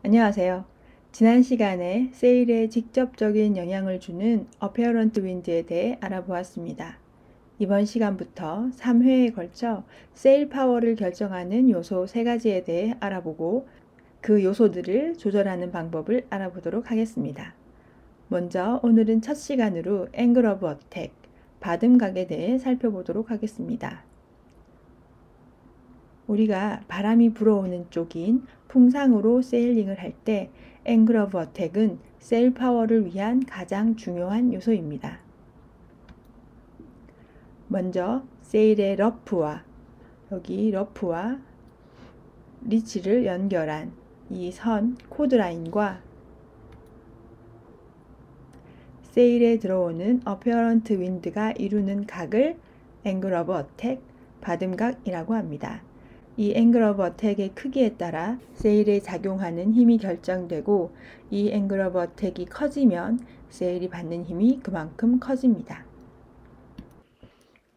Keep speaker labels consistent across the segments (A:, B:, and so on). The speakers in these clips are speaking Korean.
A: 안녕하세요. 지난 시간에 세일에 직접적인 영향을 주는 어페어런트 윈드에 대해 알아보았습니다. 이번 시간부터 3회에 걸쳐 세일 파워를 결정하는 요소 3가지에 대해 알아보고 그 요소들을 조절하는 방법을 알아보도록 하겠습니다. 먼저 오늘은 첫 시간으로 앵글 오브 어택, 받음각에 대해 살펴보도록 하겠습니다. 우리가 바람이 불어오는 쪽인 풍상으로 세일링을 할 때 앵글 오브 어택은 세일 파워를 위한 가장 중요한 요소입니다. 먼저 세일의 러프와 여기 러프와 리치를 연결한 이 선 코드라인과 세일에 들어오는 어페어런트 윈드가 이루는 각을 앵글 오브 어택, 받음각이라고 합니다. 이 앵글 오브 어택의 크기에 따라 세일에 작용하는 힘이 결정되고 이 앵글 오브 어택이 커지면 세일이 받는 힘이 그만큼 커집니다.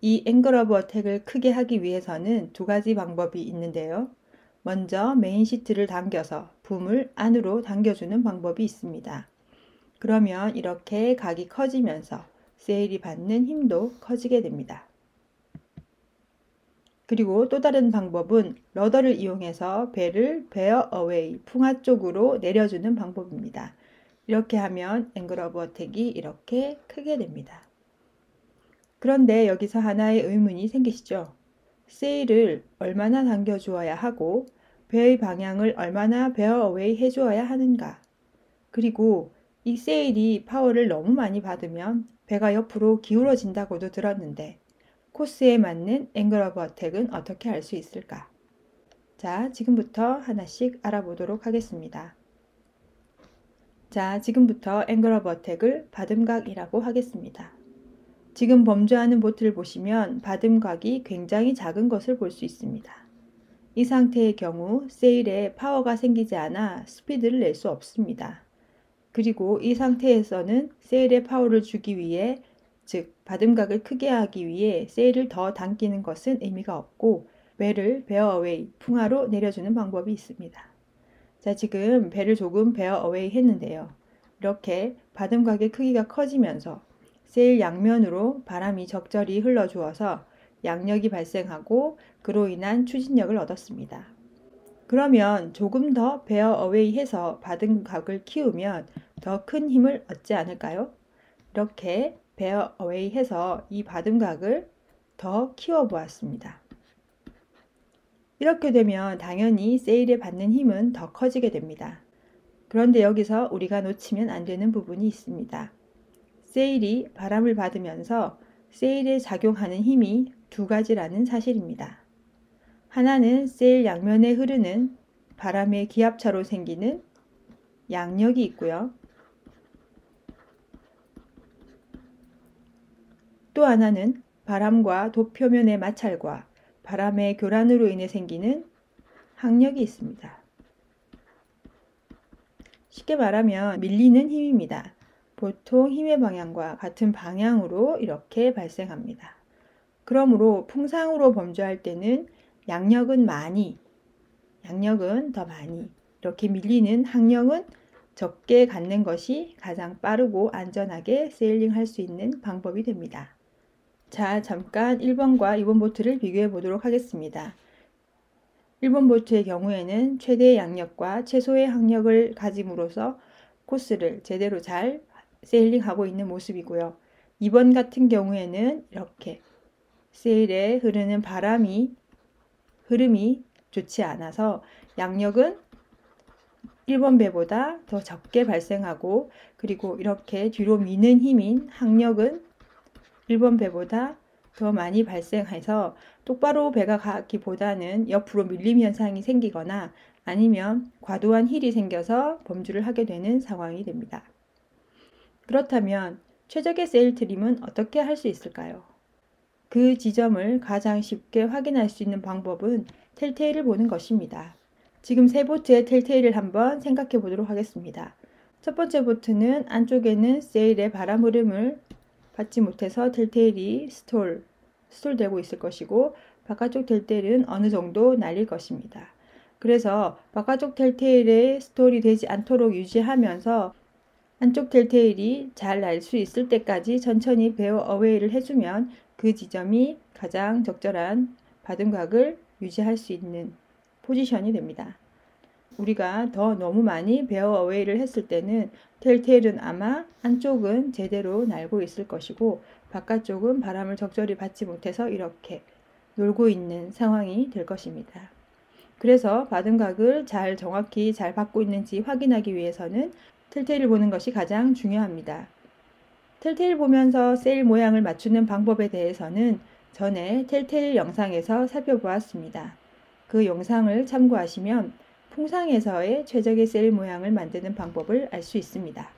A: 이 앵글 오브 어택을 크게 하기 위해서는 두 가지 방법이 있는데요. 먼저 메인 시트를 당겨서 붐을 안으로 당겨주는 방법이 있습니다. 그러면 이렇게 각이 커지면서 세일이 받는 힘도 커지게 됩니다. 그리고 또 다른 방법은 러더를 이용해서 배를 베어 어웨이, 풍하 쪽으로 내려주는 방법입니다. 이렇게 하면 앵글 오브 어택이 이렇게 크게 됩니다. 그런데 여기서 하나의 의문이 생기시죠? 세일을 얼마나 당겨주어야 하고 배의 방향을 얼마나 베어 어웨이 해주어야 하는가? 그리고 이 세일이 파워를 너무 많이 받으면 배가 옆으로 기울어진다고도 들었는데 코스에 맞는 앵글 오브 어택은 어떻게 할 수 있을까? 자, 지금부터 하나씩 알아보도록 하겠습니다. 자, 지금부터 앵글 오브 어택을 받음각이라고 하겠습니다. 지금 범주하는 보트를 보시면 받음각이 굉장히 작은 것을 볼 수 있습니다. 이 상태의 경우 세일에 파워가 생기지 않아 스피드를 낼 수 없습니다. 그리고 이 상태에서는 세일에 파워를 주기 위해, 즉 받음각을 크게 하기 위해 세일을 더 당기는 것은 의미가 없고 배를 베어 어웨이, 풍하로 내려주는 방법이 있습니다. 자, 지금 배를 조금 베어 어웨이 했는데요. 이렇게 받음각의 크기가 커지면서 세일 양면으로 바람이 적절히 흘러주어서 양력이 발생하고 그로 인한 추진력을 얻었습니다. 그러면 조금 더 베어 어웨이 해서 받음각을 키우면 더 큰 힘을 얻지 않을까요? 이렇게 베어 어웨이 해서 이 받음각을 더 키워 보았습니다. 이렇게 되면 당연히 세일에 받는 힘은 더 커지게 됩니다. 그런데 여기서 우리가 놓치면 안 되는 부분이 있습니다. 세일이 바람을 받으면서 세일에 작용하는 힘이 두 가지라는 사실입니다. 하나는 세일 양면에 흐르는 바람의 기압차로 생기는 양력이 있고요. 또 하나는 바람과 도표면의 마찰과 바람의 교란으로 인해 생기는 항력이 있습니다. 쉽게 말하면 밀리는 힘입니다. 보통 힘의 방향과 같은 방향으로 이렇게 발생합니다. 그러므로 풍상으로 범주할 때는 양력은 더 많이, 이렇게 밀리는 항력은 적게 갖는 것이 가장 빠르고 안전하게 세일링 할 수 있는 방법이 됩니다. 자, 잠깐 1번과 2번 보트를 비교해 보도록 하겠습니다. 1번 보트의 경우에는 최대의 양력과 최소의 항력을 가짐으로써 코스를 제대로 잘 세일링하고 있는 모습이고요. 2번 같은 경우에는 이렇게 세일에 흐르는 흐름이 좋지 않아서 양력은 1번 배보다 더 적게 발생하고, 그리고 이렇게 뒤로 미는 힘인 항력은 1번 배보다 더 많이 발생해서 똑바로 배가 가기보다는 옆으로 밀림 현상이 생기거나 아니면 과도한 힐이 생겨서 범주를 하게 되는 상황이 됩니다. 그렇다면 최적의 세일 트림은 어떻게 할 수 있을까요? 그 지점을 가장 쉽게 확인할 수 있는 방법은 텔테일을 보는 것입니다. 지금 세 보트의 텔테일을 한번 생각해 보도록 하겠습니다. 첫 번째 보트는 안쪽에는 세일의 바람 흐름을 받지 못해서 텔테일이 스톨되고 있을 것이고, 바깥쪽 텔테일은 어느 정도 날릴 것입니다. 그래서 바깥쪽 텔테일에 스톨이 되지 않도록 유지하면서 안쪽 텔테일이 잘 날 수 있을 때까지 천천히 베어 어웨이를 해주면 그 지점이 가장 적절한 바듬각을 유지할 수 있는 포지션이 됩니다. 우리가 더 너무 많이 베어 어웨이를 했을 때는 텔테일은 아마 안쪽은 제대로 날고 있을 것이고 바깥쪽은 바람을 적절히 받지 못해서 이렇게 놀고 있는 상황이 될 것입니다. 그래서 바듬각을 정확히 잘 받고 있는지 확인하기 위해서는 텔테일을 보는 것이 가장 중요합니다. 텔테일 보면서 세일 모양을 맞추는 방법에 대해서는 전에 텔테일 영상에서 살펴보았습니다. 그 영상을 참고하시면 풍상에서의 최적의 세일 모양을 만드는 방법을 알 수 있습니다.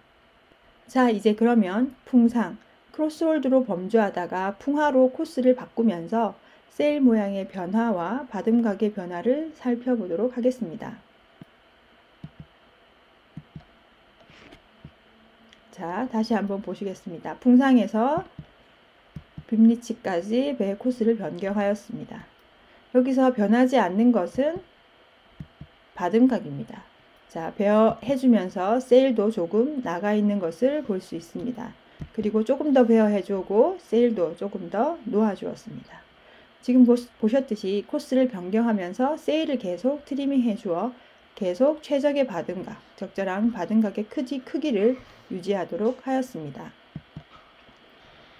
A: 자, 이제 그러면 풍상, 크로스홀드로 범주하다가 풍하로 코스를 바꾸면서 세일 모양의 변화와 바듬각의 변화를 살펴보도록 하겠습니다. 자, 다시 한번 보시겠습니다. 풍상에서 빔리치까지 배 코스를 변경하였습니다. 여기서 변하지 않는 것은 바듬각입니다. 자, 베어 해주면서 세일도 조금 나가 있는 것을 볼 수 있습니다. 그리고 조금 더 베어 해주고 세일도 조금 더 놓아 주었습니다. 지금 보셨듯이 코스를 변경하면서 세일을 계속 트리밍 해주어 계속 최적의 바듬각, 적절한 바듬각의 크기를 유지하도록 하였습니다.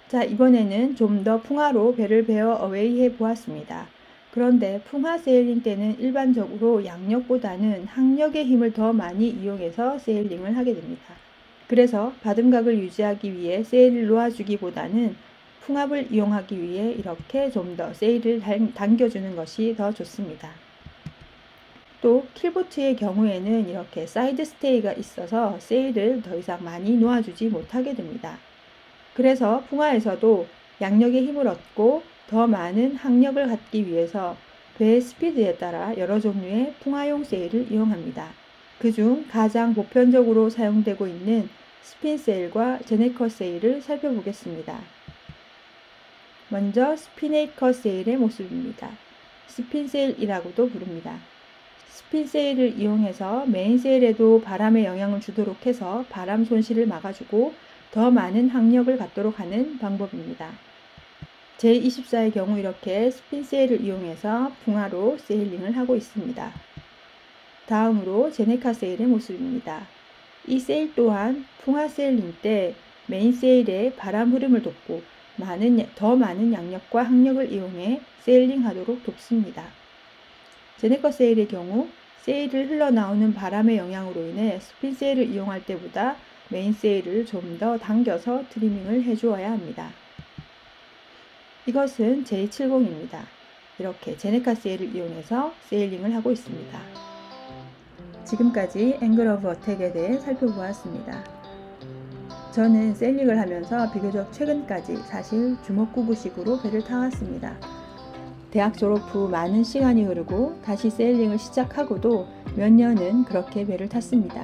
A: 자, 이번에는 좀 더 풍하로 배를 베어 어웨이 해 보았습니다. 그런데 풍하 세일링 때는 일반적으로 양력보다는 항력의 힘을 더 많이 이용해서 세일링을 하게 됩니다. 그래서 바듬각을 유지하기 위해 세일을 놓아주기보다는 풍압을 이용하기 위해 이렇게 좀 더 세일을 당겨주는 것이 더 좋습니다. 또 킬보트의 경우에는 이렇게 사이드 스테이가 있어서 세일을 더 이상 많이 놓아주지 못하게 됩니다. 그래서 풍하에서도 양력의 힘을 얻고 더 많은 항력을 갖기 위해서 배의 스피드에 따라 여러 종류의 풍하용 세일을 이용합니다. 그중 가장 보편적으로 사용되고 있는 스핀 세일과 제네커 세일을 살펴보겠습니다. 먼저 스피네이커 세일의 모습입니다. 스핀 세일이라고도 부릅니다. 스핀 세일을 이용해서 메인 세일에도 바람의 영향을 주도록 해서 바람 손실을 막아주고 더 많은 항력을 갖도록 하는 방법입니다. 제24의 경우 이렇게 스핀 세일을 이용해서 풍하로 세일링을 하고 있습니다. 다음으로 제네카 세일의 모습입니다. 이 세일 또한 풍하 세일링 때 메인 세일의 바람 흐름을 돕고 더 많은 양력과 항력을 이용해 세일링 하도록 돕습니다. 제네커 세일의 경우 세일을 흘러나오는 바람의 영향으로 인해 스핀 세일을 이용할 때보다 메인 세일을 좀 더 당겨서 트리밍을 해주어야 합니다. 이것은 J70입니다. 이렇게 제네카 세일을 이용해서 세일링을 하고 있습니다. 지금까지 앵글 오브 어택에 대해 살펴보았습니다. 저는 세일링을 하면서 비교적 최근까지 사실 주먹구구식으로 배를 타왔습니다. 대학 졸업 후 많은 시간이 흐르고 다시 세일링을 시작하고도 몇 년은 그렇게 배를 탔습니다.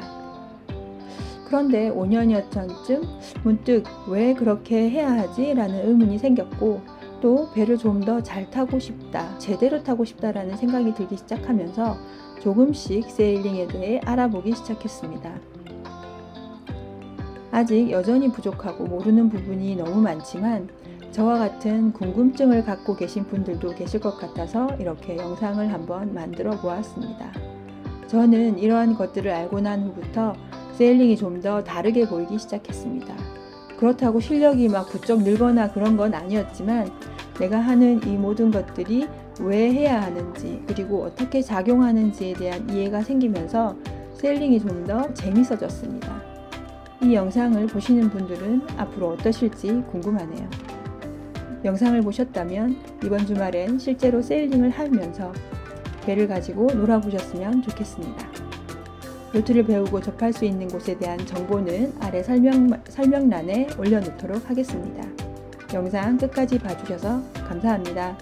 A: 그런데 5년여 전쯤 문득 왜 그렇게 해야 하지? 라는 의문이 생겼고 또 배를 좀 더 잘 타고 싶다, 제대로 타고 싶다라는 생각이 들기 시작하면서 조금씩 세일링에 대해 알아보기 시작했습니다. 아직 여전히 부족하고 모르는 부분이 너무 많지만 저와 같은 궁금증을 갖고 계신 분들도 계실 것 같아서 이렇게 영상을 한번 만들어 보았습니다. 저는 이러한 것들을 알고 난 후부터 세일링이 좀 더 다르게 보이기 시작했습니다. 그렇다고 실력이 막 부쩍 늘거나 그런 건 아니었지만 내가 하는 이 모든 것들이 왜 해야 하는지 그리고 어떻게 작용하는지에 대한 이해가 생기면서 세일링이 좀 더 재밌어졌습니다. 이 영상을 보시는 분들은 앞으로 어떠실지 궁금하네요. 영상을 보셨다면 이번 주말엔 실제로 세일링을 하면서 배를 가지고 놀아보셨으면 좋겠습니다. 요트를 배우고 접할 수 있는 곳에 대한 정보는 아래 설명란에 올려놓도록 하겠습니다. 영상 끝까지 봐주셔서 감사합니다.